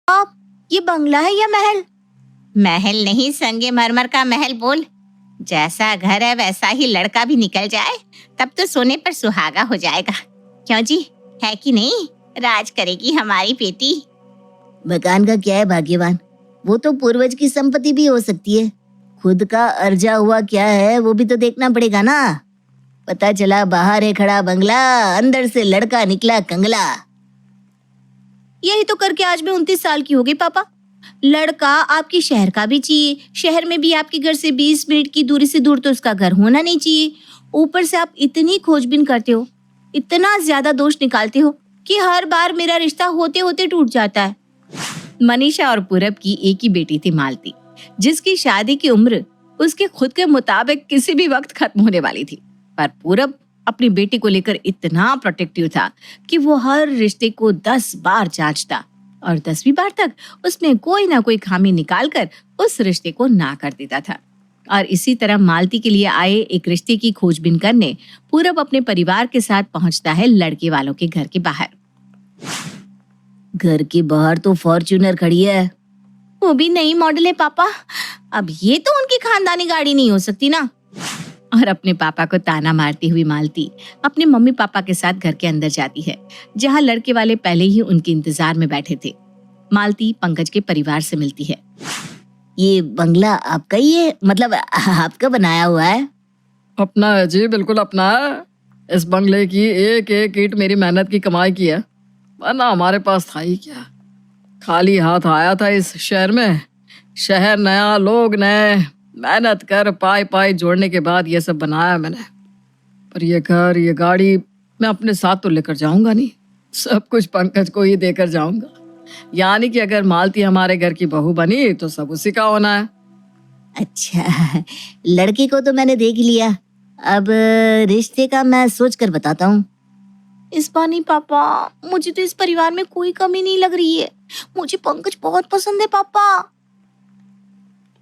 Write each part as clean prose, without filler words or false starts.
आप, ये बंगला है या महल? महल नहीं, संगमरमर का महल बोल। जैसा घर है वैसा ही लड़का भी निकल जाए तब तो सोने पर सुहागा हो जाएगा। क्यों जी, है कि नहीं? राज करेगी हमारी बेटी। मकान का क्या है भाग्यवान, वो तो पूर्वज की संपत्ति भी हो सकती है। खुद का अर्जा हुआ क्या है वो भी तो देखना पड़ेगा ना। पता चला बाहर है खड़ा बंगला, अंदर से लड़का निकला कंगला। यही तो करके आज मैं 29 साल की हो गई पापा। लड़का आपकी शहर का भी चाहिए, शहर में भी आपके घर से 20 मिनट की दूरी से दूर तो उसका घर होना नहीं चाहिए। ऊपर से आप इतनी खोजबीन करते हो, इतना ज्यादा दोष निकालते हो कि हर बार मेरा रिश्ता होते होते टूट जाता है। मनीषा और पूरब की एक ही बेटी थी मालती, जिसकी शादी की उम्र उसके खुद के मुताबिक किसी भी वक्त खत्म होने वाली थी। पर पूरब अपनी बेटी को लेकर इतना प्रोटेक्टिव था कि वो हर रिश्ते को 10 बार जांचता और 10वीं बार तक उसमें कोई ना कोई खामी निकालकर उस रिश्ते को ना कर देता था। और इसी तरह मालती के लिए आए एक रिश्ते की खोजबीन करने पूरब अपने परिवार के साथ पहुंचता है लड़के वालों के घर के बाहर। घर के बाहर तो फॉर्च्यूनर खड़ी है। वो भी नई मॉडल है पापा। अब ये तो उनकी खानदानी गाड़ी नहीं हो सकती ना। और अपने पापा को ताना मारती हुई मालती अपने मम्मी पापा के साथ घर के अंदर जाती है, जहां लड़के वाले पहले ही उनके इंतजार में बैठे थे। मालती पंकज के परिवार से मिलती है। ये बंगला आपका ही है, मतलब आपका बनाया हुआ है? अपना है जी, बिल्कुल अपना है। इस बंगले की एक एक ईंट मेरी मेहनत की कमाई की है, वरना हमारे पास था ही क्या। खाली हाथ आया था इस शहर में। शहर नया, लोग नए, मेहनत कर पाई पाई जोड़ने के बाद ये सब बनाया मैंने। पर ये घर, ये गाड़ी मैं अपने साथ तो लेकर जाऊंगा नहीं, सब कुछ पंकज को ही देकर जाऊंगा। यानी कि अगर मालती हमारे घर की बहू बनी तो सब उसी का होना है। अच्छा, लड़के को तो मैंने देख लिया, अब रिश्ते का मैं सोच कर बताता हूँ। इस बार नहीं पापा, मुझे तो इस परिवार में कोई कमी नहीं लग रही है। मुझे पंकज बहुत पसंद है पापा।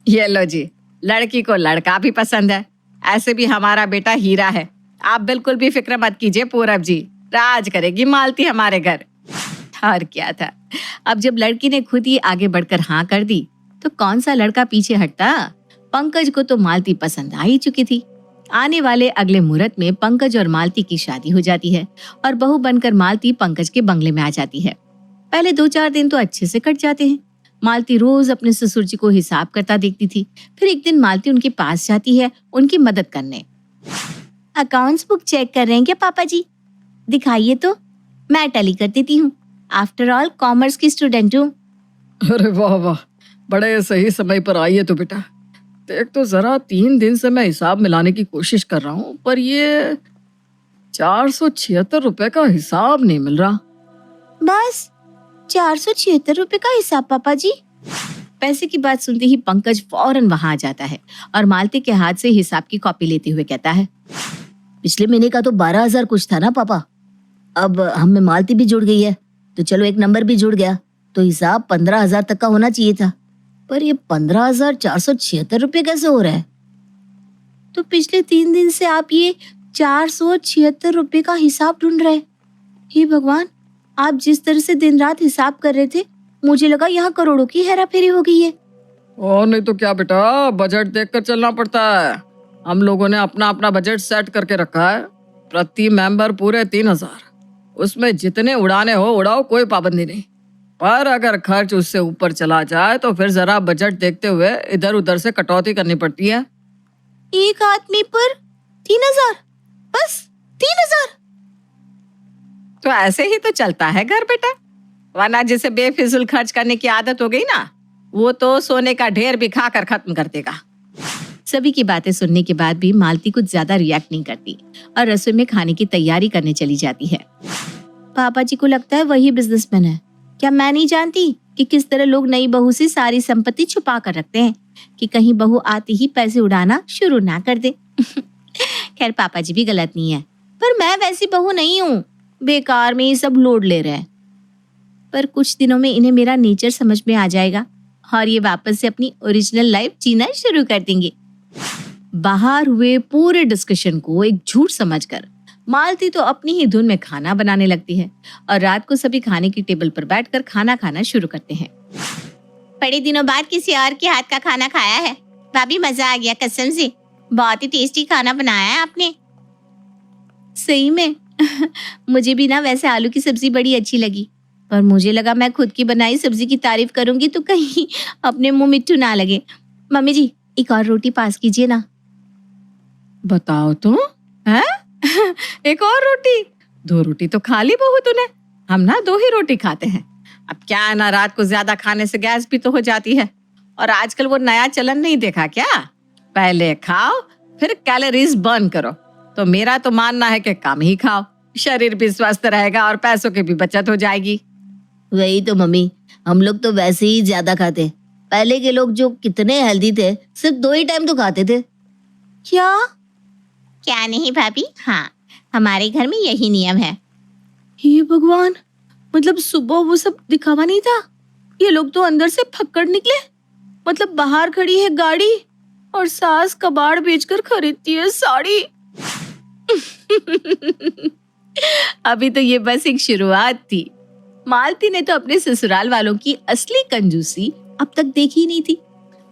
ये लो जी, लड़की को लड़का भी पसंद है। ऐसे भी हमारा बेटा हीरा है। आप बिल्कुल भी फिक्र मत कीजिए पूरब जी, राज करेगी मालती हमारे घर। और क्या था, अब जब लड़की ने खुद ही आगे बढ़कर हाँ कर दी तो कौन सा लड़का पीछे हटता। पंकज को तो मालती पसंद आ ही चुकी थी। आने वाले अगले मुहूर्त में पंकज और मालती की शादी हो जाती है और बहू बनकर मालती पंकज के बंगले में आ जाती है। पहले 2-4 दिन तो अच्छे से कट जाते हैं। मालती रोज अपने ससुर जी को हिसाब करता देखती थी। फिर एक दिन मालती उनके पास जाती है उनकी मदद करने। अकाउंट्स बुक चेक कर रहे हैं क्या पापा जी? दिखाइए तो, मैं टैली कर देती हूँ। आफ्टर ऑल कॉमर्स की स्टूडेंट हूँ। अरे वाह वाह, बड़े सही समय पर आई है तो बेटा। देख तो जरा, 3 दिन से मैं हिसाब मिलाने की कोशिश कर रहा हूँ, पर ये 476 रुपए का हिसाब नहीं मिल रहा। बस 476 रुपए का हिसाब पापा जी? पैसे की बात सुनते ही पंकज फौरन वहां आ जाता है और मालती के हाथ से हिसाब की कॉपी लेते हुए कहता है, पिछले महीने का तो 12,000 कुछ था ना पापा। अब हम में मालती भी जुड़ गई है तो चलो एक नंबर भी जुड़ गया, तो हिसाब 15,000 तक का होना चाहिए था। पर ये 15,476 रुपये कैसे हो रहा है? तो पिछले 3 दिन से आप ये 476 रुपए का हिसाब ढूंढ रहे हैं। हे भगवान, आप जिस तरह से दिन रात हिसाब कर रहे थे, मुझे लगा यहाँ करोड़ों की हेराफेरी हो गई है। और नहीं तो क्या बेटा, बजट देखकर चलना पड़ता है। हम लोगों ने अपना अपना बजट सेट करके रखा है। प्रति मेंबर पूरे 3,000। उसमें जितने उड़ाने हो उड़ाओ, कोई पाबंदी नहीं। पर अगर खर्च उससे ऊपर चला जाए तो फिर जरा बजट देखते हुए इधर उधर से कटौती करनी पड़ती है। एक आदमी पर 3,000? बस 3,000? तो ऐसे ही तो चलता है घर बेटा, वरना जिसे बेफिजूल खर्च करने की आदत हो गई ना, वो तो सोने का ढेर भी खा कर खत्म कर देगा। सभी की बातें सुनने के बाद भी मालती कुछ ज्यादा रिएक्ट नहीं करती और रसोई में खाने की तैयारी करने चली जाती है। पापा जी को लगता है वही बिजनेसमैन है। क्या मैं नहीं जानती कि किस तरह लोग नई बहू से सारी संपत्ति छुपा कर रखते हैं कि कहीं बहू आते ही पैसे उड़ाना शुरू ना कर दे। खैर पापा जी भी गलत नहीं है, पर मैं वैसी बहू नहीं हूँ। बेकार में ये सब लोड ले रहे हैं। पर कुछ दिनों में इन्हें मेरा नेचर समझ में आ जाएगा और ये वापस से अपनी ओरिजिनल लाइफ जीना शुरू कर देंगे। बाहर हुए पूरे डिस्कशन को एक झूठ समझकर मालती तो अपनी ही धुन में खाना बनाने लगती है और रात को सभी खाने की टेबल पर बैठकर खाना खाना शुरू करते हैं। बड़े दिनों बाद किसी और के हाथ का खाना खाया है। भाभी मजा आ गया कसम से, बहुत ही टेस्टी खाना बनाया है आपने। सही में मुझे भी ना वैसे आलू की सब्जी बड़ी अच्छी लगी, पर मुझे लगा मैं खुद की बनाई सब्जी की तारीफ करूंगी तो कहीं अपने मुंह मिट्टू ना लगे। मम्मी जी एक और रोटी पास कीजिए ना। बताओ तो है एक और रोटी? 2 रोटी तो खा ली बहू तूने, हम ना 2 ही रोटी खाते हैं। अब क्या है ना, रात को ज्यादा खाने से गैस भी तो हो जाती है। और आजकल वो नया चलन नहीं देखा क्या, पहले खाओ फिर कैलोरीज बर्न करो। तो मेरा तो मानना है कि कम ही खाओ, शरीर भी स्वस्थ रहेगा और पैसों की भी बचत हो जाएगी। वही तो मम्मी, हम लोग तो वैसे ही ज्यादा खाते। पहले के लोग जो कितने हेल्दी थे, सिर्फ 2 ही टाइम तो खाते थे। क्या नहीं भाभी, हाँ हमारे घर में यही नियम है। हे भगवान, मतलब सुबह वो सब दिखावा नहीं था, ये लोग तो अंदर से फक्कड़ निकले। मतलब बाहर खड़ी है गाड़ी और सास कबाड़ बेचकर खरीदती है साड़ी। अभी तो ये बस एक शुरुआत थी। मालती ने तो अपने ससुराल वालों की असली कंजूसी अब तक देखी ही नहीं थी।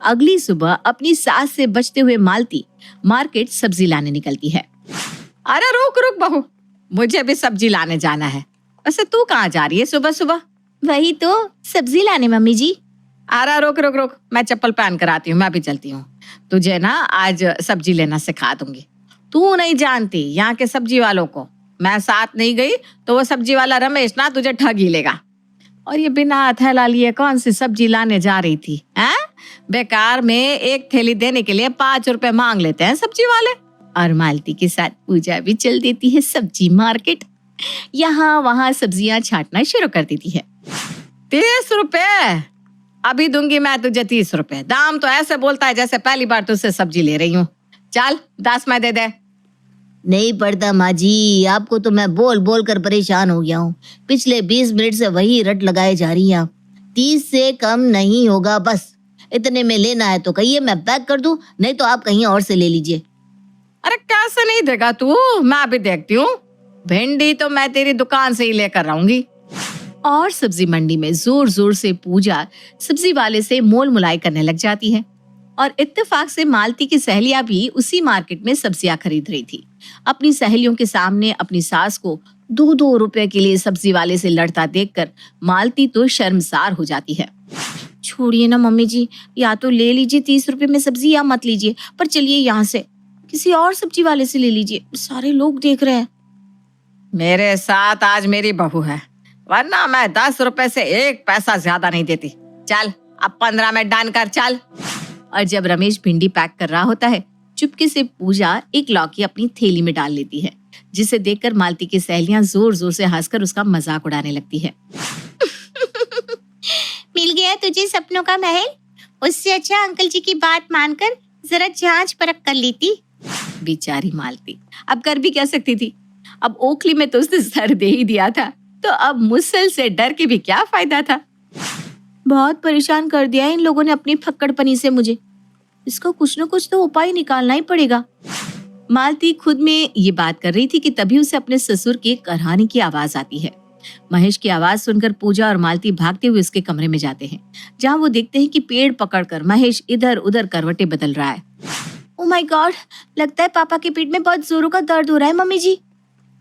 अगली सुबह अपनी सास से बचते हुए मालती मार्केट सब्जी लाने निकलती है। अरे रुक रुक बहू, मुझे भी सब्जी लाने जाना है। वैसे तू कहाँ जा रही है सुबह सुबह? वही तो सब्जी लाने मम्मी जी। अरे रुक रुक रुक, मैं चप्पल पहन कर आती हूँ, मैं भी चलती हूँ। तुझे ना आज सब्जी लेना सिखा दूंगी। तू नहीं जानती यहाँ के सब्जी वालों को, मैं साथ नहीं गई तो वो सब्जी वाला रमेश ना तुझे ठग ही लेगा। और ये बिना थैला लिए कौन सी सब्जी लाने जा रही थी? हैं? बेकार में एक थैली देने के लिए 5 रुपए मांग लेते हैं सब्जी वाले। और मालती के साथ पूजा भी चल देती है सब्जी मार्केट। यहाँ वहाँ सब्जियां छांटना शुरू कर देती है। 30 रुपए अभी दूंगी मैं तुझे, 30 रुपए। दाम तो ऐसे बोलता है जैसे पहली बार तुझसे सब्जी ले रही हूँ। चल 10 में दे दे। नहीं पड़ता माँ जी, आपको तो मैं बोल बोल कर परेशान हो गया हूँ। पिछले 20 मिनट से वही रट लगाए जा रही हैं। 30 से कम नहीं होगा, बस इतने में लेना है तो कहिए, मैं पैक कर दूं, नहीं तो आप कहीं और से ले लीजिए। अरे कैसे नहीं देगा तू, मैं भी देखती हूँ। भिंडी तो मैं तेरी दुकान से ही लेकर आऊंगी। और सब्जी मंडी में जोर जोर से पूजा सब्जी वाले से मोल मुलाई करने लग जाती है। और इत्तेफाक से मालती की सहेलियां भी उसी मार्केट में सब्जियां खरीद रही थी। अपनी सहेलियों के सामने अपनी सास को 2-2 रुपए के लिए सब्जी वाले से लड़ता देखकर मालती तो शर्मसार हो जाती है। छोड़िए ना मम्मी जी, या तो ले लीजिए 30 रुपए में सब्जी या मत लीजिए, पर चलिए यहाँ से किसी और सब्जी वाले से ले लीजिए, सारे लोग देख रहे हैं। मेरे साथ आज मेरी बहू है, वरना मैं 10 रुपए से 1 पैसा ज्यादा नहीं देती। चल अब 15 में डन कर, चल। और जब रमेश भिंडी पैक कर रहा होता है, चुपके से पूजा एक लौकी अपनी थैली में डाल लेती है, जिसे देखकर मालती की सहेलियां जोर जोर से हंसकर उसका मजाक उड़ाने लगती है। मिल गया तुझे सपनों का महल, उससे अच्छा अंकल जी की बात मानकर जरा जांच परख कर लेती। बेचारी मालती अब कर भी क्या सकती थी। अब ओखली में तो उसने सर दे ही दिया था, तो अब मुसल से डर के भी क्या फायदा था। बहुत परेशान कर दिया इन लोगों ने अपनी फक्कड़पनी से मुझे, इसका कुछ न कुछ तो उपाय निकालना ही पड़ेगा। मालती खुद में ये बात कर रही थी कि तभी उसे अपने ससुर के करहाने की आवाज आती है। महेश की आवाज सुनकर पूजा और मालती भागते हुए उसके कमरे में जाते हैं, जहाँ वो देखते हैं कि पेड़ पकड़कर महेश इधर उधर करवटें बदल रहा है। ओह माय गॉड, लगता है पापा के पेट में बहुत जोरों का दर्द हो रहा है मम्मी जी।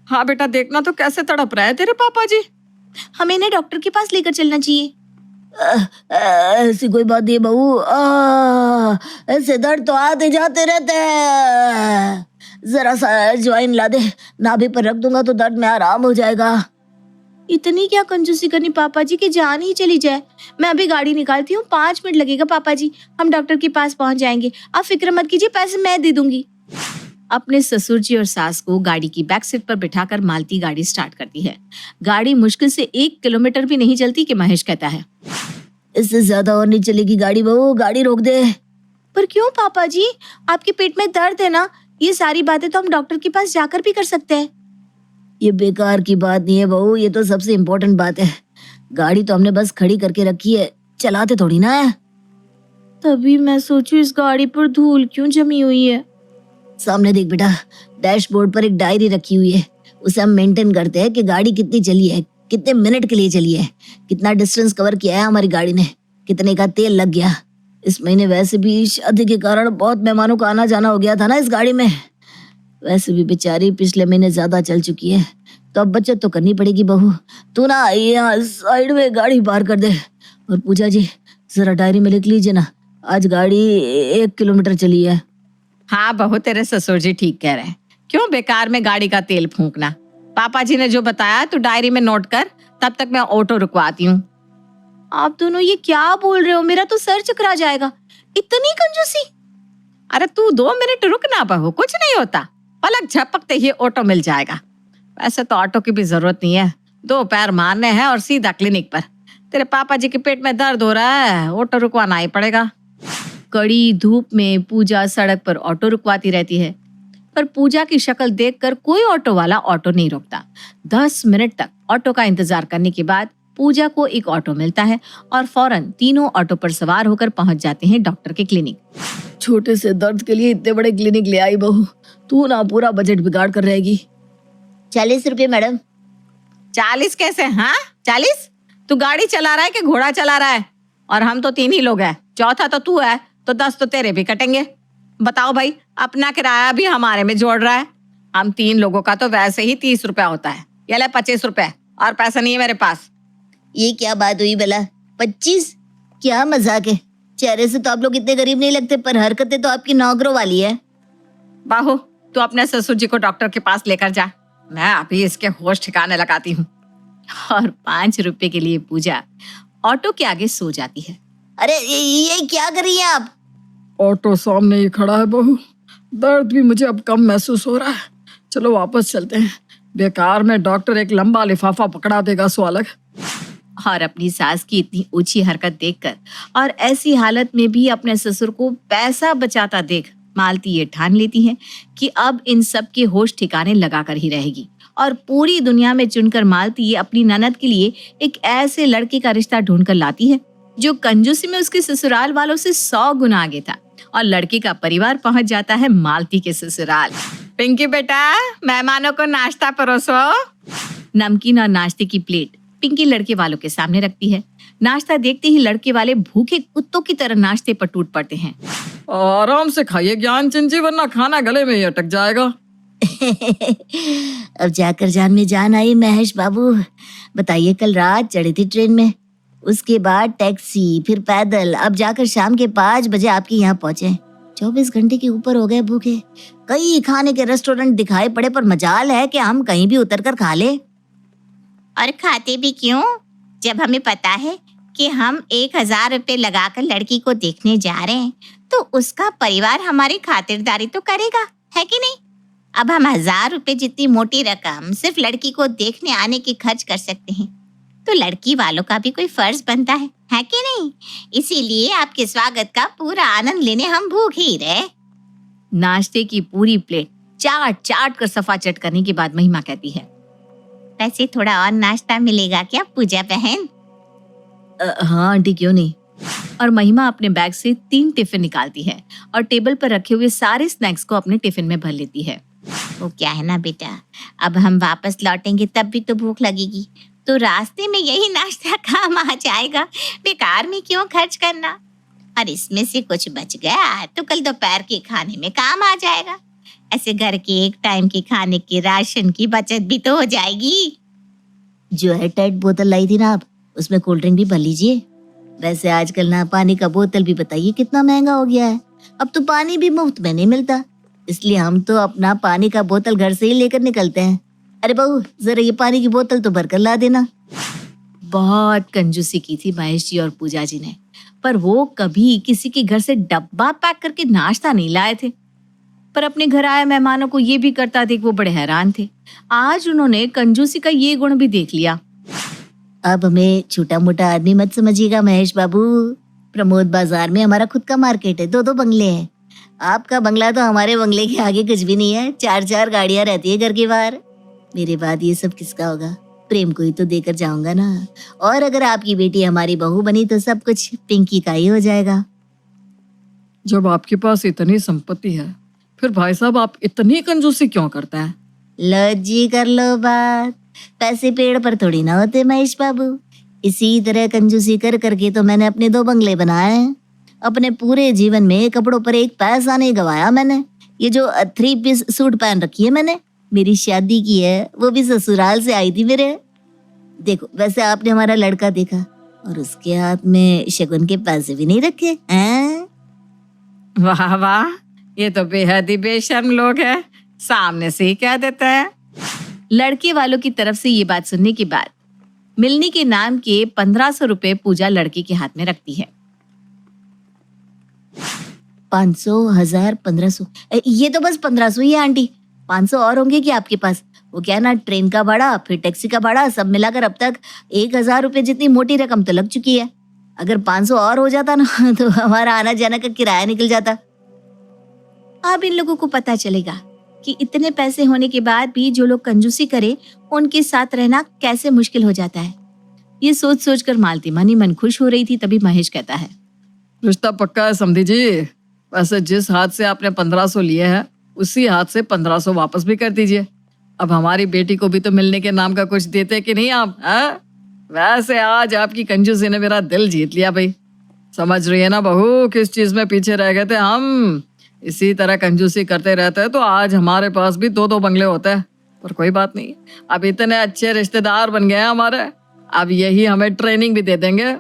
हाँ बेटा, देखना तो कैसे तड़प रहा है तेरे पापा जी। हमें इन्हें डॉक्टर के पास लेकर चलना चाहिए। ऐसी कोई बात नहीं बहू, ऐसे दर्द तो आते जाते रहते हैं। जरा सा अजवाइन ला दे, नाभि पर रख दूंगा तो दर्द में आराम हो जाएगा। इतनी क्या कंजूसी करनी पापा जी की जान ही चली जाए। मैं अभी गाड़ी निकालती हूँ, 5 मिनट लगेगा पापा जी, हम डॉक्टर के पास पहुँच जाएंगे। आप फिक्र मत कीजिए, पैसे मैं दे दूंगी। अपने ससुर जी और सास को गाड़ी की बैक सीट पर बिठाकर मालती गाड़ी स्टार्ट करती है। गाड़ी मुश्किल से 1 किलोमीटर भी नहीं चलती कि महेश कहता है, इससे ज्यादा और नहीं चलेगी गाड़ी बहू, गाड़ी रोक दे। पर क्यों पापा जी, आपके पेट में दर्द है ना, ये सारी बातें तो हम डॉक्टर के पास जाकर भी कर सकते हैं। ये बेकार की बात नहीं है बहू, ये तो सबसे इम्पोर्टेंट बात है। गाड़ी तो हमने बस खड़ी करके रखी है, चलाते थोड़ी ना है। तभी मैं सोचूं इस गाड़ी पर धूल क्यों जमी हुई है। सामने देख बेटा, डैशबोर्ड पर एक डायरी रखी हुई है, उसे हम मेंटेन करते हैं कि गाड़ी कितनी चली है, कितने मिनट के लिए चली है, कितना डिस्टेंस कवर किया है हमारी गाड़ी ने। कितने का तेल लग गया। इस महीने वैसे भी शादी के कारण बहुत मेहमानों का आना जाना हो गया था ना इस गाड़ी में। वैसे भी बेचारी पिछले महीने ज्यादा चल चुकी है, तो अब बचत तो करनी पड़ेगी बहू। तू ना यहाँ साइड में गाड़ी पार कर दे। और पूजा जी जरा डायरी में लिख लीजिए ना, आज गाड़ी 1 किलोमीटर चली है। हाँ बहू, तेरे ससुर जी ठीक कह रहे हैं। क्यों बेकार में गाड़ी का तेल फूंकना। पापा जी ने जो बताया तू डायरी में नोट कर, तब तक मैं ऑटो रुकवाती हूँ। आप दोनों ये क्या बोल रहे हो? मेरा तो सर चकरा जाएगा। इतनी कंजूसी। अरे तू 2 मिनट रुक ना बहू, कुछ नहीं होता, पलक झपकते ही ऑटो मिल जाएगा। वैसे तो ऑटो की भी जरूरत नहीं है, 2 पैर मारने हैं और सीधा क्लिनिक पर। तेरे पापा जी के पेट में दर्द हो रहा है, ऑटो रुकवाना ही पड़ेगा। कड़ी धूप में पूजा सड़क पर ऑटो रुकवाती रहती है, पर पूजा की शक्ल देखकर कोई ऑटो वाला ऑटो नहीं रोकता। 10 मिनट तक ऑटो का इंतजार करने के बाद पूजा को एक ऑटो मिलता है और फौरन तीनों ऑटो पर सवार होकर पहुंच जाते हैं डॉक्टर के क्लिनिक। छोटे से दर्द के लिए इतने बड़े क्लिनिक ले आई बहू, तू ना पूरा बजट बिगाड़ कर रहेगी। 40 रुपए मैडम। 40 कैसे? हाँ 40? तू गाड़ी चला रहा है कि घोड़ा चला रहा है? और हम तो 3 ही लोग हैं, चौथा तो तू है, तो 10 तो तेरे भी कटेंगे। बताओ भाई, अपना किराया भी हमारे में जोड़ रहा है। हम 3 लोगों का तो वैसे ही 30 रुपया होता है। ये ले 25 रुपए, और पैसा नहीं है मेरे पास। ये क्या बात हुई भला? 25? क्या मजाक है? चेहरे से तो आप लोग इतने गरीब नहीं लगते, पर हरकतें तो आपकी नौकरों वाली है। बाहू, तू अपने ससुर जी को डॉक्टर के पास लेकर जा, मैं अभी इसके होश ठिकाने लगाती हूँ। और 5 रुपए के लिए पूजा ऑटो के आगे सो जाती है। अरे ये क्या कर रही हैं आप? ऑटो सामने ही खड़ा है बहू, दर्द भी मुझे अब कम महसूस हो रहा है। चलो वापस चलते हैं, बेकार में डॉक्टर एक लंबा लिफाफा पकड़ा देगा सो अलग। और अपनी सास की इतनी ऊंची हरकत देखकर और ऐसी हालत में भी अपने ससुर को पैसा बचाता देख मालती ये ठान लेती है कि अब इन सब के होश ठिकाने लगाकर ही रहेगी। और पूरी दुनिया में चुनकर मालती ये अपनी ननद के लिए एक ऐसे लड़के का रिश्ता ढूंढकर लाती है जो कंजूसी में उसके ससुराल वालों से 100 गुना आगे था। और लड़के का परिवार पहुंच जाता है मालती के ससुराल। पिंकी बेटा, मेहमानों को नाश्ता परोसो। नमकीन और नाश्ते की प्लेट पिंकी लड़के वालों के सामने रखती है। नाश्ता देखते ही लड़के वाले भूखे कुत्तों की तरह नाश्ते पर टूट पड़ते हैं। आराम से खाइए ज्ञान चिंची, वरना खाना गले में ही अटक जाएगा। अब जाकर जान में जान आई महेश बाबू। बताइए, कल रात चढ़ी थी ट्रेन में, उसके बाद टैक्सी, फिर पैदल, अब जाकर शाम के 5 बजे आपके यहाँ पहुंचे। 24 घंटे के ऊपर हो गए भूखे। कई खाने के रेस्टोरेंट दिखाई पड़े, पर मजाल है कि हम कहीं भी उतर कर खा ले। और खाते भी क्यों, जब हमें पता है कि हम 1000 रुपए लगाकर लड़की को देखने जा रहे हैं, तो उसका परिवार हमारी खातिरदारी तो करेगा, है कि नहीं? अब हम 1000 रुपए जितनी मोटी रकम सिर्फ लड़की को देखने आने की खर्च कर सकते हैं, तो लड़की वालों का भी कोई फर्ज बनता है कि नहीं? इसीलिए आपके स्वागत का पूरा आनंद लेने हम भूखे ही रहे। नाश्ते की पूरी प्लेट चाट कर सफा चट करने के बाद महिमा कहती है, वैसे थोड़ा और नाश्ता मिलेगा क्या पूजा बहन? हाँ आंटी, क्यों नहीं। और महिमा अपने बैग से 3 टिफिन निकालती है और टेबल पर रखे हुए सारे स्नैक्स को अपने टिफिन में भर लेती है। वो क्या है ना बेटा, अब हम वापस लौटेंगे तब भी तो भूख लगेगी, तो रास्ते में यही नाश्ता काम आ जाएगा, बेकार में क्यों खर्च करना। और इसमें से कुछ बच गया तो कल दोपहर के खाने में काम आ जाएगा। ऐसे घर के एक टाइम के खाने के राशन की बचत भी तो हो जाएगी। जो है टाइट बोतल लाई थी ना आप, उसमें कोल्ड ड्रिंक भी भर लीजिए। वैसे आजकल ना पानी का बोतल भी बताइए कितना महंगा हो गया है। अब तो पानी भी मुफ्त में नहीं मिलता, इसलिए हम तो अपना पानी का बोतल घर से ही लेकर निकलते हैं। अरे बहू, जरा ये पानी की बोतल तो भर कर ला देना। बहुत कंजूसी की थी महेश जी और पूजा जी ने, पर वो कभी किसी के घर से डब्बा पैक करके नाश्ता नहीं लाए थे। पर अपने घर आए मेहमानों को ये भी करता देख वो बड़े हैरान थे। आज उन्होंने कंजूसी का ये गुण भी देख लिया। अब हमें छोटा मोटा आदमी मत समझिएगा महेश बाबू। प्रमोद बाजार में हमारा खुद का मार्केट है, 2 बंगले हैं। आपका बंगला तो हमारे बंगले के आगे कुछ भी नहीं है। 4 गाड़ियां रहती है घर के बाहर। मेरे बाद ये सब किसका होगा? प्रेम को ही तो देकर जाऊंगा ना। और अगर आपकी बेटी हमारी बहू बनी तो सब कुछ पिंकी का ही हो जाएगा। जब आपके पास इतनी संपत्ति है, फिर भाई साहब आप इतनी कंजूसी क्यों करते हैं? लो जी, कर लो बात। पैसे पेड़ पर थोड़ी ना होते महेश बाबू, इसी तरह कंजूसी कर करके तो मैंने अपने 2 बंगले बनाए हैं। अपने पूरे जीवन में कपड़ों पर एक पैसा नहीं गवाया मैंने। ये जो 3 पीस सूट पहन रखी है मैंने, मेरी शादी की है, वो भी ससुराल से आई थी मेरे। देखो, वैसे आपने हमारा लड़का देखा और उसके हाथ में शगुन के पैसे भी नहीं रखे हैं। वाह वाह, ये तो बेहद ही बेशर्म लोग हैं, सामने से ही कह देते हैं। लड़के वालों की तरफ से ये बात सुनने के बाद मिलनी के नाम के 1500 रुपए पूजा लड़के के हाथ में रखती है। 500, 1000, 1500, ये तो बस 1500 ही है आंटी। 500 और होंगे क्या आपके पास? वो क्या ना, ट्रेन का भाड़ा फिर टैक्सी का भाड़ा सब मिलाकर अब तक 1000 रुपए जितनी मोटी रकम तो लग चुकी है। अगर 500 और हो जाता ना तो हमारा आना जाना का किराया निकल जाता। अब इन लोगों को पता चलेगा कि इतने पैसे होने के बाद भी जो लोग कंजूसी करे उनके साथ रहना कैसे मुश्किल हो जाता है। ये सोच सोच कर मालती मानी मन खुश हो रही थी, तभी महेश कहता है, रिश्ता पक्का है समधी जी। वैसे जिस हाथ से आपने 1500 लिए हैं उसी हाथ से 1500 वापस भी कर दीजिए। अब हमारी बेटी को भी तो मिलने के नाम का कुछ देते कि नहीं आप? वैसे आज आपकी कंजूसी ने मेरा दिल जीत लिया भाई। समझ रही है ना बहू किस चीज में पीछे रह गए थे हम? इसी तरह कंजूसी करते रहते तो आज हमारे पास भी 2-2 बंगले होते हैं। पर कोई बात नहीं, अब इतने अच्छे रिश्तेदार बन गए हैं हमारे, अब यही हमें ट्रेनिंग भी दे देंगे।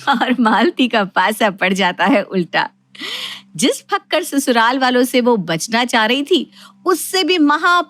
और मालती का पासा पड़ जाता है उल्टा। जिस फक्कर ससुराल वालों से वो बचना चाह रही थी उससे भी महा